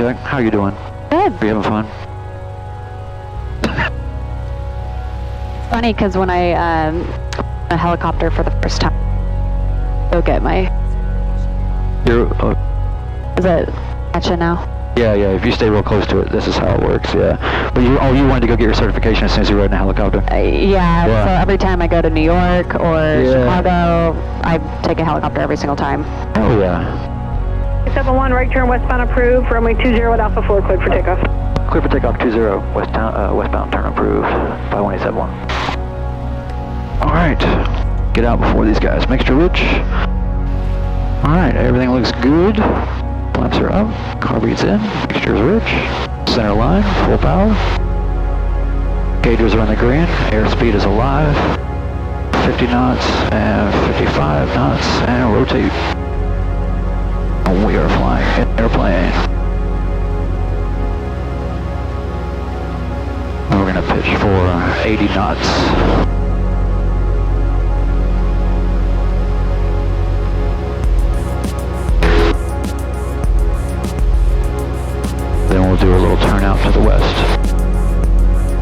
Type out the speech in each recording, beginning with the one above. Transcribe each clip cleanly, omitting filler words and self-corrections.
check. How you doing? Good. Are you having fun? Funny, because when I a helicopter for the first time, go get my. You're. Is it gotcha now? Yeah. If you stay real close to it, this is how it works. Yeah. But you wanted to go get your certification as soon as you rode in a helicopter. Yeah. So every time I go to New York or Chicago, I take a helicopter every single time. Oh yeah. 71, right turn westbound approved, runway 20 with Alpha 4, cleared for takeoff. Clear for takeoff 20, westbound turn approved, 5171. Alright, get out before these guys. Mixture rich. Alright, everything looks good. Flaps are up, carburet's in, mixture's rich. Center line, full power. Gauges are in the green, airspeed is alive. 50 knots and 55 knots, and rotate. We are flying an airplane. We're going to pitch for 80 knots. Then we'll do a little turnout to the west.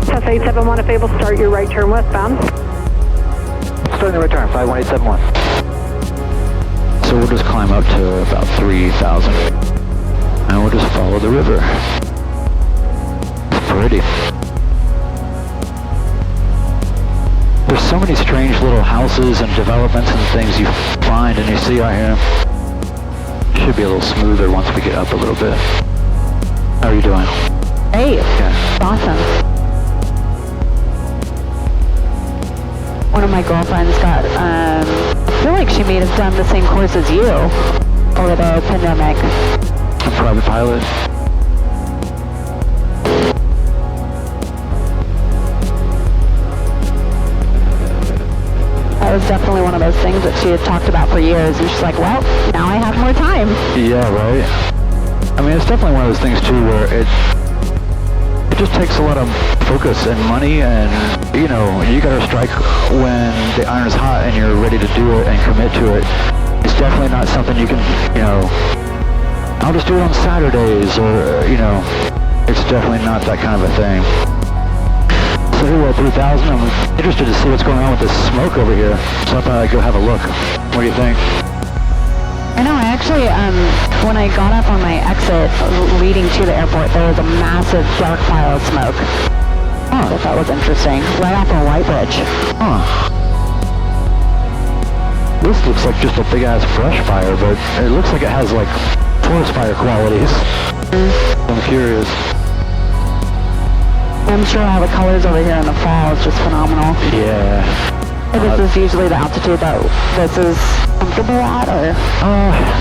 Cessna 871, if able, start your right turn westbound. Starting the right turn, 51871. So we'll just climb up to about 3,000 and we'll just follow the river. It's pretty. There's so many strange little houses and developments and things you find and you see out here. It should be a little smoother once we get up a little bit. How are you doing? Great. Okay. Awesome. One of my girlfriends got, I feel like she may have done the same course as you over the pandemic. A private pilot. That was definitely one of those things that she had talked about for years, and she's like, well, now I have more time. Yeah, right. I mean, it's definitely one of those things too where it just takes a lot of focus and money, and you know, you gotta strike when the iron is hot and you're ready to do it and commit to it. It's definitely not something you can, you know, I'll just do it on Saturdays, or you know, it's definitely not that kind of a thing. So here we're at 3,000. I'm interested to see what's going on with this smoke over here, so I thought I'd go have a look. What do you think? I know, I actually, when I got up on my exit leading to the airport, there was a massive dark pile of smoke. Huh. I thought was interesting, right off of White Bridge. Huh. This looks like just a big ass brush fire, but it looks like it has like forest fire qualities. I'm curious. I'm sure all the colors over here in the fall is just phenomenal. Yeah. This is usually the altitude that this is comfortable at, or?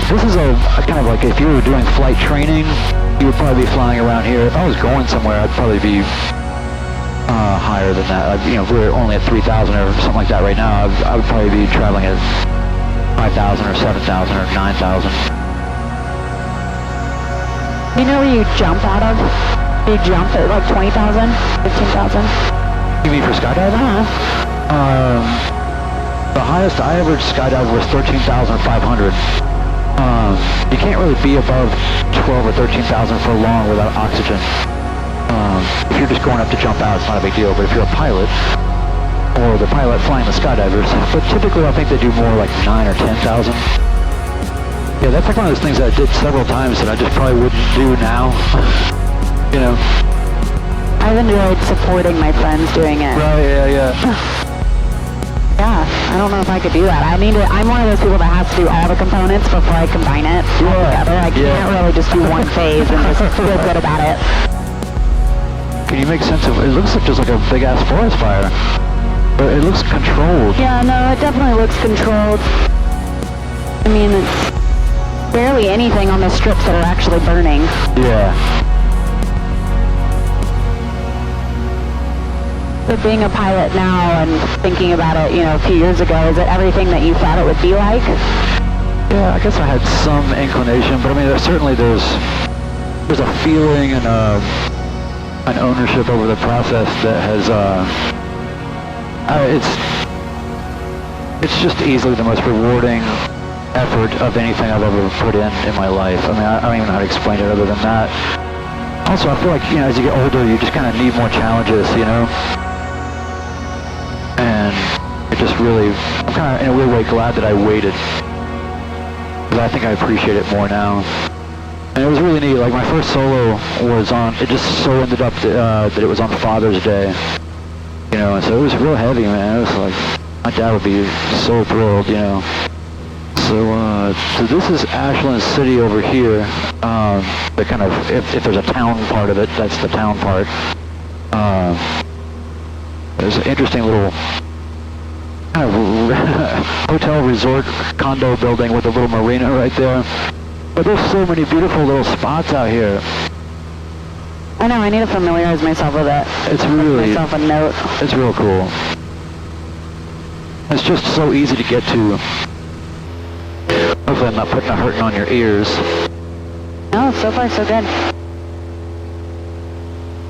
This is a kind of like, if you were doing flight training, you would probably be flying around here. If I was going somewhere, I'd probably be higher than that. You know, if we're only at 3,000 or something like that right now, I would probably be traveling at 5,000 or 7,000 or 9,000. You know where you jump out of? You jump at like 20,000, 15,000? You mean for skydiving? The highest I ever skydived was 13,500. You can't really be above 12 or 13,000 for long without oxygen. If you're just going up to jump out, it's not a big deal. But if you're a pilot, or the pilot flying the skydivers, but typically I think they do more like 9 or 10,000. Yeah, that's like one of those things that I did several times that I just probably wouldn't do now. You know. I've enjoyed supporting my friends doing it. Right, yeah. Yeah, I don't know if I could do that. I'm one of those people that has to do all the components before I combine it all together. I can't really just do one phase and just feel good about it. Can you make sense of it? It looks like just like a big ass forest fire. But it looks controlled. Yeah, no, it definitely looks controlled. I mean, it's barely anything on the strips that are actually burning. Yeah. But being a pilot now and thinking about it, you know, a few years ago, is it everything that you thought it would be like? Yeah, I guess I had some inclination, but I mean, there's a feeling and an ownership over the process that has, it's just easily the most rewarding effort of anything I've ever put in my life. I mean, I don't even know how to explain it other than that. Also, I feel like, you know, as you get older, you just kind of need more challenges, you know? And it just really, I'm kind of, in a weird way, glad that I waited. Because I think I appreciate it more now. And it was really neat. Like, my first solo was on, it just so ended up that it was on Father's Day. You know, and so it was real heavy, man. It was like, my dad would be so thrilled, you know. So this is Ashland City over here. The kind of, if there's a town part of it, that's the town part. There's an interesting little kind of hotel resort condo building with a little marina right there. But there's so many beautiful little spots out here. I know, I need to familiarize myself with it. It's really, Give myself a note. It's real cool. It's just so easy to get to. Hopefully I'm not putting a hurting on your ears. No, so far so good.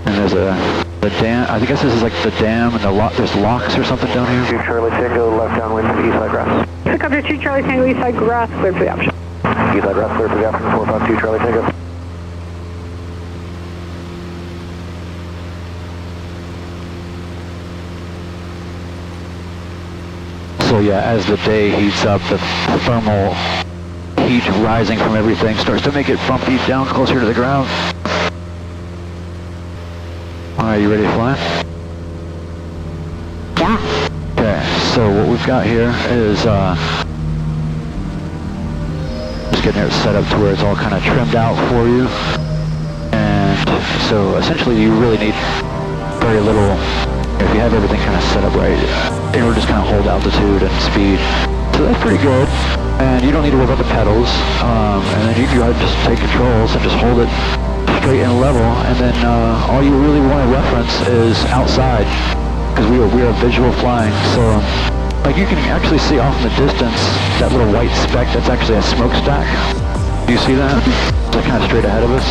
And there's the dam. I guess this is like the dam and there's locks or something down here. 2 Charlie Tango, left downwind to the east side grass. Helicopter 2 Charlie Tango, east side grass, cleared for the option. East side grass, cleared for the option, 452 Charlie Tango. So yeah, as the day heats up, the thermal heat rising from everything starts to make it bumpy down closer to the ground. Alright, you ready to fly? Yeah. Okay, so what we've got here is just getting it set up to where it's all kind of trimmed out for you. And so essentially you really need very little, if you have everything kind of set up right, it will just kind of hold altitude and speed. So that's pretty good. And you don't need to worry about the pedals. And then you can go ahead and just take controls and just hold it straight and level. And then all you really want to reference is outside, because we are visual flying. So like you can actually see off in the distance that little white speck. That's actually a smokestack. Do you see that? It's like kind of straight ahead of us.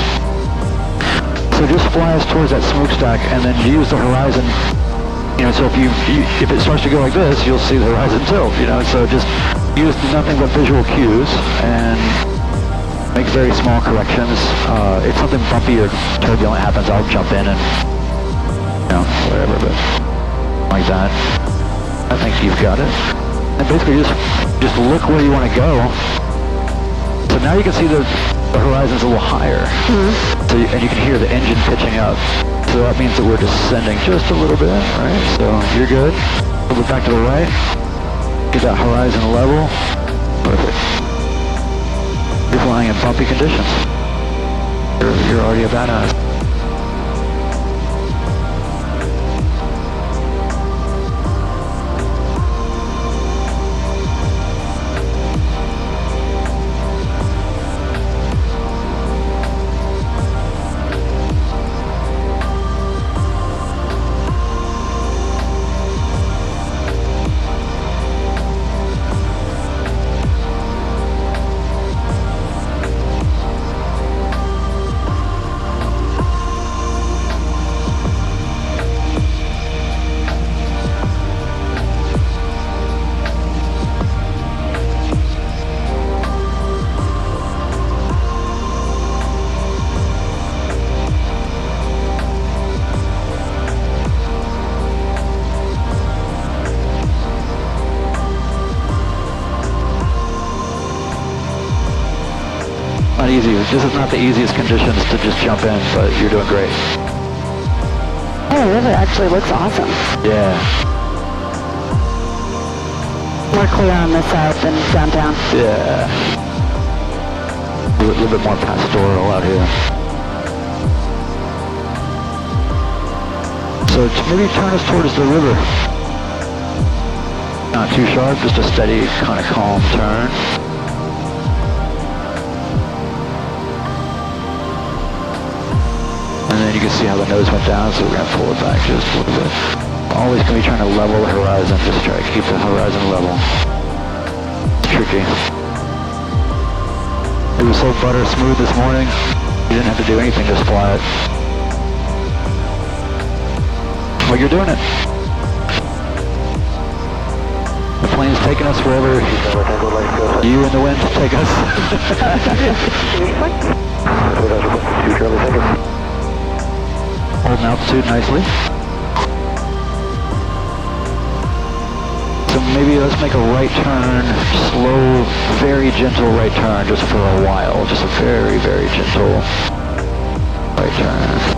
So just fly us towards that smokestack and then use the horizon. You know, so if if it starts to go like this, you'll see the horizon tilt, you know, so just use nothing but visual cues and make very small corrections. If something bumpy or turbulent happens, I'll jump in and, you know, whatever, but like that. I think you've got it. And basically just look where you want to go. So now you can see the horizon's a little higher. Mm-hmm. So and you can hear the engine pitching up. So that means that we're descending just a little bit, right? So you're good. A little bit back to the right. Get that horizon level. Perfect. You're flying in bumpy conditions. You're already a badass. Not easy. This is not the easiest conditions to just jump in, but you're doing great. Oh, the river actually looks awesome. Yeah. More clear on this side than downtown. Yeah. A little bit more pastoral out here. So maybe turn us towards the river. Not too sharp, just a steady, kind of calm turn. And then you can see how the nose went down, so we're going to pull it back just a little bit. Always going to be trying to level the horizon, just try to keep the horizon level. It's tricky. It was so butter smooth this morning, you didn't have to do anything, just fly it. Well, you're doing it. The plane's taking us wherever you and the wind take us. 2 Charlie Tango. Holding altitude nicely. So maybe let's make a right turn, slow, very gentle right turn just for a while. Just a very, very gentle right turn.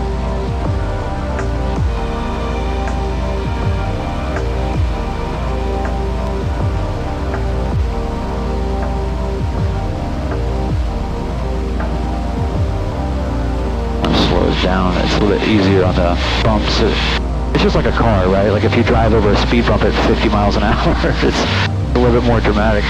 Down, it's a little bit easier on the bumps. It's just like a car, right? Like if you drive over a speed bump at 50 miles an hour, it's a little bit more dramatic.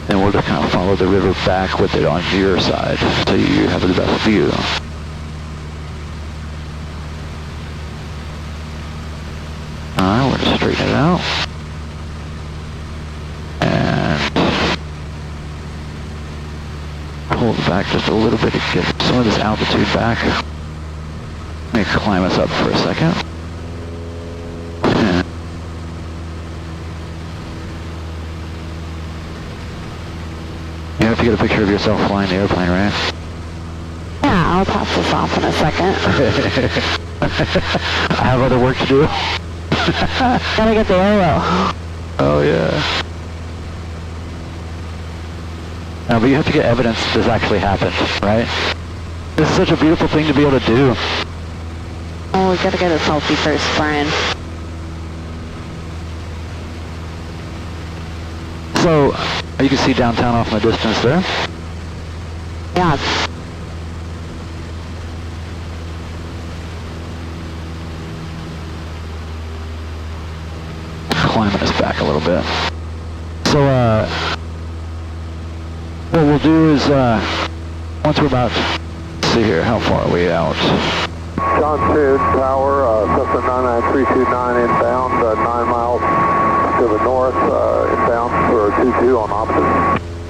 And we'll just kind of follow the river back with it on your side so you have the best view. Alright, we're just straighten it out. And hold back just a little bit to get some of this altitude back. Let me climb us up for a second. You have to get a picture of yourself flying the airplane, right? Yeah, I'll pass this off in a second. I have other work to do. Gotta get the aero. Oh, yeah. No, but you have to get evidence that this actually happened, right? This is such a beautiful thing to be able to do. Oh, we gotta get a selfie first, Brian. So, you can see downtown off in the distance there. Yeah. Climbing us back a little bit. So, what we'll do is, once we're about, let's see here, how far are we out? Johnson Tower, Cessna 99329 inbound, 9 miles to the north, inbound for 22 on opposite.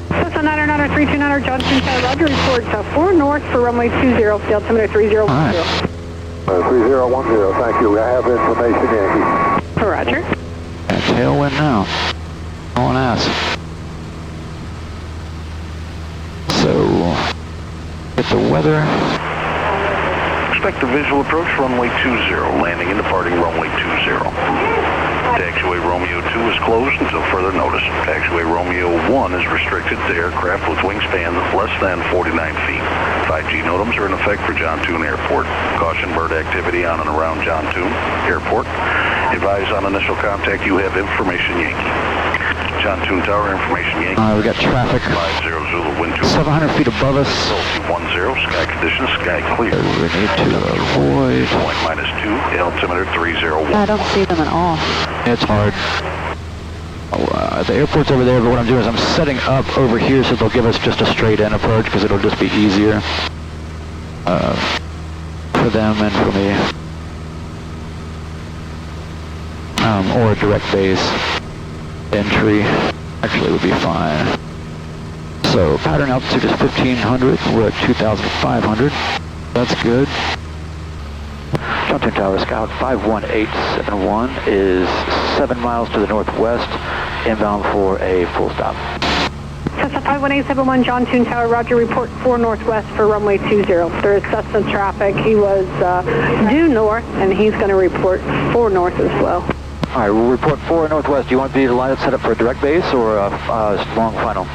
Cessna 99329, Johnson Tower, Roger, report 4 north for runway 20, altimeter 3010. All right. 3010, thank you. I have information, Yankee. Roger. And tailwind now. On ass. So, get the weather. Expect a visual approach runway 20, landing and departing runway 20. Taxiway Romeo 2 is closed until further notice. Taxiway Romeo 1 is restricted to aircraft with wingspan less than 49 feet. 5G NOTAMs are in effect for John-Toon Airport. Caution bird activity on and around John-Toon Airport. Advise on initial contact you have information Yankee. John-Toon Tower, information Yankee. We got traffic 50 Zulu, wind 2. 700 feet above us. 10, sky conditions, sky clear. We need to avoid. Point -2, altimeter 301. I don't see them at all. It's hard. The airport's over there, but what I'm doing is I'm setting up over here so they'll give us just a straight in approach because it'll just be easier for them and for me. Or a direct base entry actually would be fine. So pattern altitude is 1500. We're at 2500. That's good. John-Toon Tower, Skyhawk 51871 is 7 miles to the northwest, inbound for a full stop. Cessna 51871, John-Toon Tower, Roger, report 4 northwest for runway 20. There is Cessna traffic. He was due north, and he's going to report 4 north as well. All right, we'll report 4 northwest. Do you want to be line up set up for a direct base or a long final?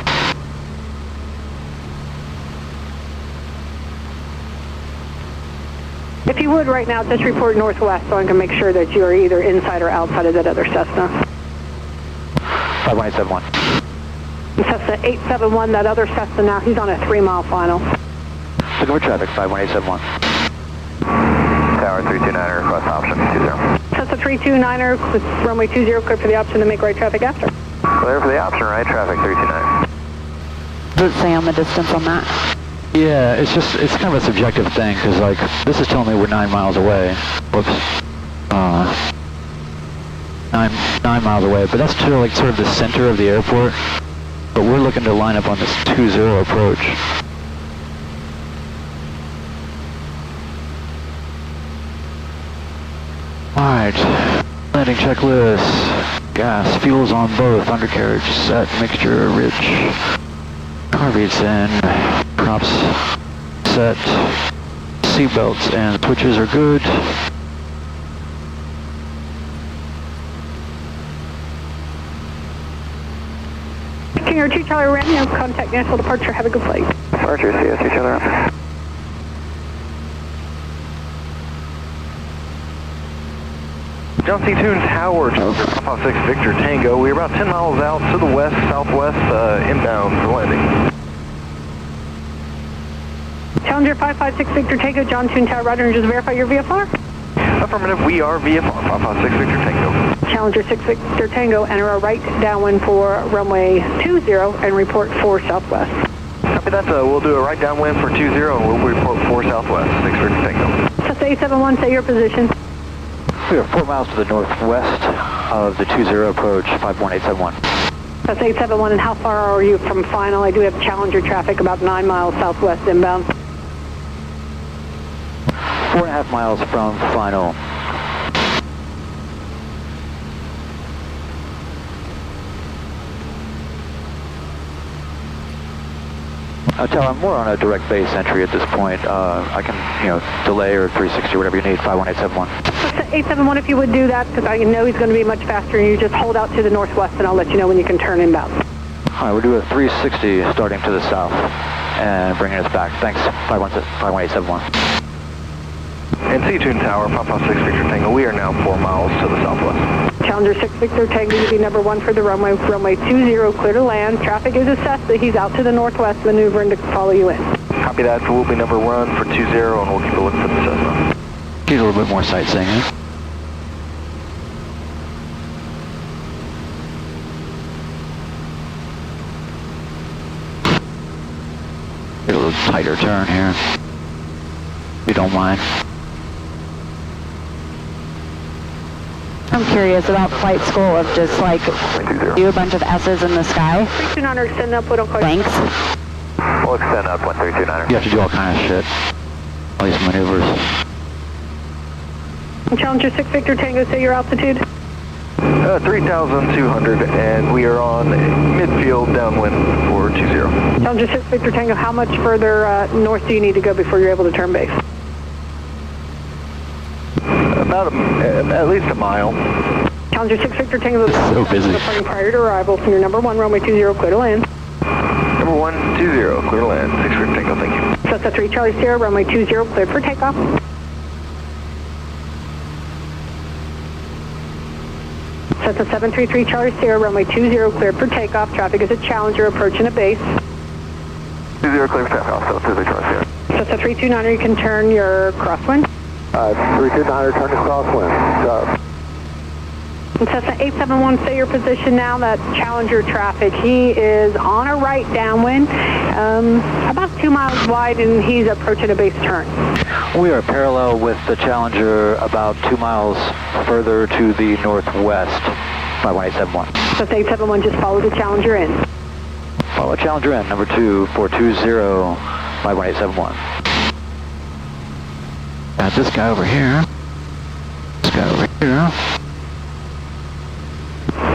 If you would right now, just report northwest so I can make sure that you are either inside or outside of that other Cessna. 51871. Cessna 871, that other Cessna now, he's on a 3-mile final. Look over traffic, 51871. Tower 329, request option 20. Cessna 329er with runway 20, clear for the option to make right traffic after. Clear for the option, right traffic 329. Does it say on the distance on that? Yeah, it's kind of a subjective thing because like this is telling me we're 9 miles away. Whoops. 9 miles away, but that's to like sort of the center of the airport. But we're looking to line up on this 20 approach. Alright, landing checklist. Gas, fuels on both, undercarriage set, mixture rich. Carbeats in, props set, seatbelts and switches are good. King or 2 Charlie Romeo, contact Nashville departure, have a good flight. Departure, see us each other after. John C. Toon Tower, Papa 6 Victor Tango. We're about 10 miles out to the west, southwest, inbound for landing. Challenger 556 Victor Tango, John Toon Tower, Roger, and just verify your VFR. Affirmative, we are VFR, Papa 6 Victor Tango. Challenger 6 Victor Tango, enter a right downwind for runway 20 and report 4 southwest. Copy that, we'll do a right downwind for 20 and we'll report 4 southwest, 6 Victor Tango. Cessna 871, say your position. We are 4 miles to the northwest of the 20 approach, 51871. Cessna 871, and how far are you from final? I do have Challenger traffic about 9 miles southwest inbound. 4.5 miles from final. Tell I'm more on a direct base entry at this point. I can, delay or 360 or whatever you need, 51871. 871, if you would do that, because I know he's going to be much faster, and you just hold out to the northwest, and I'll let you know when you can turn inbound. All right, we'll do a 360 starting to the south and bringing us back. Thanks, 51871. And C. Toon Tower, Papa 6 Victor Tango. We are now 4 miles to the southwest. Challenger 6 Victor Tango, you'll be number 1 for the runway 20, clear to land. Traffic is assessed that he's out to the northwest, maneuvering to follow you in. Copy that, so we'll be number 1 for 20 and we'll keep a look for the Cessna. Get a little bit more sightseeing in. Get a little tighter turn here, if you don't mind. I'm curious about flight school of just like do a bunch of S's in the sky. 329er, extend up, what I'll call Thanks. We'll extend up 1329er. You have to do all kind of shit. All these maneuvers. Challenger 6 Victor Tango, say your altitude. 3,200 and we are on midfield downwind for 20. Challenger 6 Victor Tango, how much further north do you need to go before you're able to turn base? About at least a mile. Challenger 6 Victor Tango, So busy. departing prior to arrival from your number 1 runway 20, clear to land. Number 120, clear to land. 6 Victor Tango, thank you. Cessna 3 Charlie Sierra, runway 20, cleared for takeoff. Cessna 733 Charlie Sierra, runway 20, cleared for takeoff. Traffic is a Challenger approaching a base. 20 clear for takeoff, so 20 Charlie Sierra. Cessna 329er, you can turn your crosswind. 329er, turn to crosswind. And Cessna 871, say your position now, that Challenger traffic. He is on a right downwind, about 2 miles wide, and he's approaching a base turn. We are parallel with the Challenger about 2 miles further to the northwest, 51871. Cessna 871, just follow the Challenger in. Follow Challenger in, number 2, 420, 51871. Got this guy over here. This guy over here.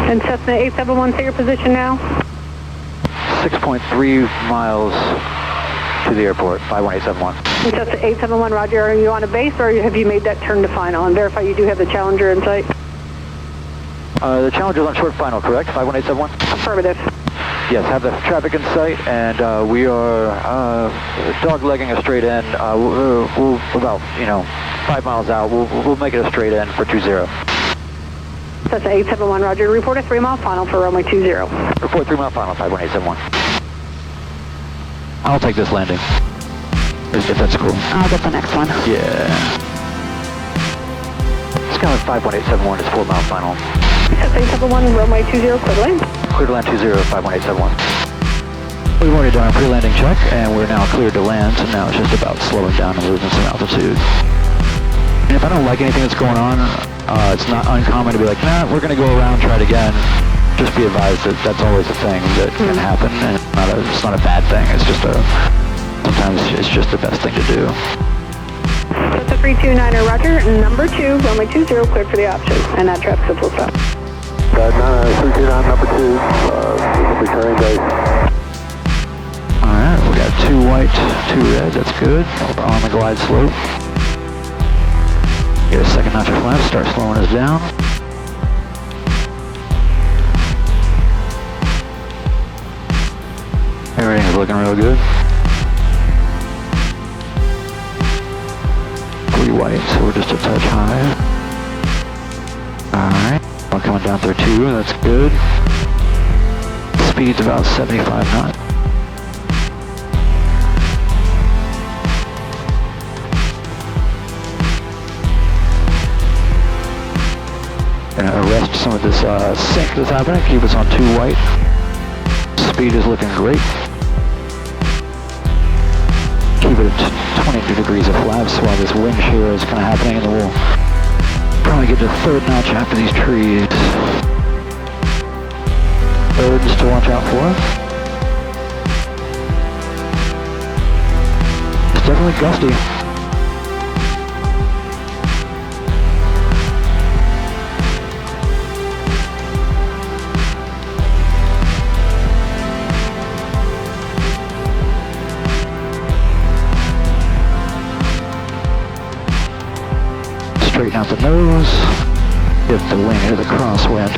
And Cessna 871, say your position now. 6.3 miles to the airport, 51871. And Cessna 871, Roger, are you on a base or have you made that turn to final? And verify you do have the Challenger in sight. The Challenger's on short final, correct? 51871? Affirmative. Yes, have the traffic in sight, and we are dog-legging a straight in. We'll about, 5 miles out. We'll make it a straight in for 20. Cessna 871, Roger. Report a 3-mile final for runway 20. Report 3-mile final, 51871. I'll take this landing, if that's cool. I'll get the next one. Yeah. Skyhawk 51871 is 4-mile final. Cessna 871, runway 20, clear to land. Clear to land 20, 51871. We've already done a pre-landing check, and we're now cleared to land, so now it's just about slowing down and losing some altitude. And if I don't like anything that's going on, it's not uncommon to be like, nah, we're going to go around, try it again. Just be advised that that's always a thing that can happen, and it's not a bad thing. It's just sometimes it's just the best thing to do. That's a 329er, roger. Number 2, runway 20, cleared for the option. And that traffic's a full stop. 329, number 2, returning base. Alright, we got 2 white, 2 red, that's good. On the glide slope. Get a second notch of flaps, start slowing us down. Everything's looking real good. 3 white, so we're just a touch high. Alright, we're coming down through 2, that's good. Speed's about 75 knots. Gonna arrest some of this sink that's happening, keep us on 2 white. Speed is looking great. Keep it at 22 degrees of flaps while this wind shear is kind of happening, and then we'll probably get to 3rd notch after these trees. 3rds to watch out for. It's definitely gusty. Straighten out the nose, get the wing into the crosswind.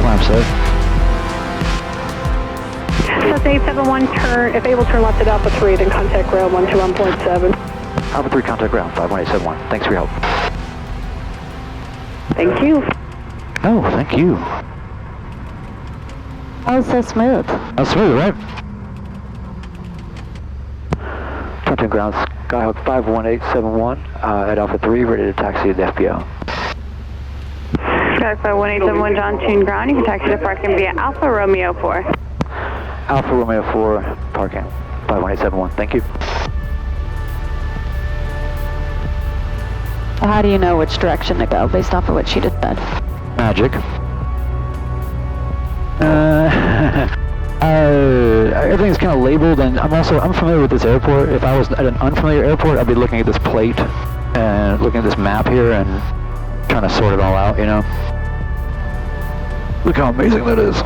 Flaps up. Cessna 871, turn, if able, turn left at Alpha 3, then contact ground 121.7. Alpha 3, contact ground 51871. Thanks for your help. Thank you. Oh, thank you. Oh, so smooth. That's smooth, right? Trenton ground, Skyhawk 51871 at Alpha 3, ready to taxi to the FBO. Skyhawk 51871, John Tune ground. You can taxi to parking via Alpha Romeo 4. Alpha Romeo 4, parking 51871. Thank you. So how do you know which direction to go based off of what she just said? Magic. Everything's kind of labeled, and I'm familiar with this airport. If I was at an unfamiliar airport, I'd be looking at this plate and looking at this map here and trying to sort it all out, you know? Look how amazing that is.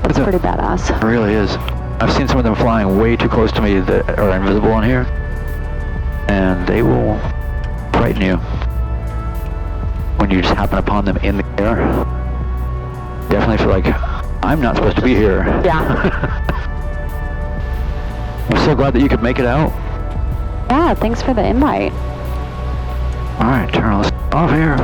That's pretty badass. It really is. I've seen some of them flying way too close to me that are invisible on here, and they will frighten you when you just happen upon them in the air. Definitely feel like I'm not supposed to be here. Yeah. I'm so glad that you could make it out. Yeah, thanks for the invite. All right, turn us off here.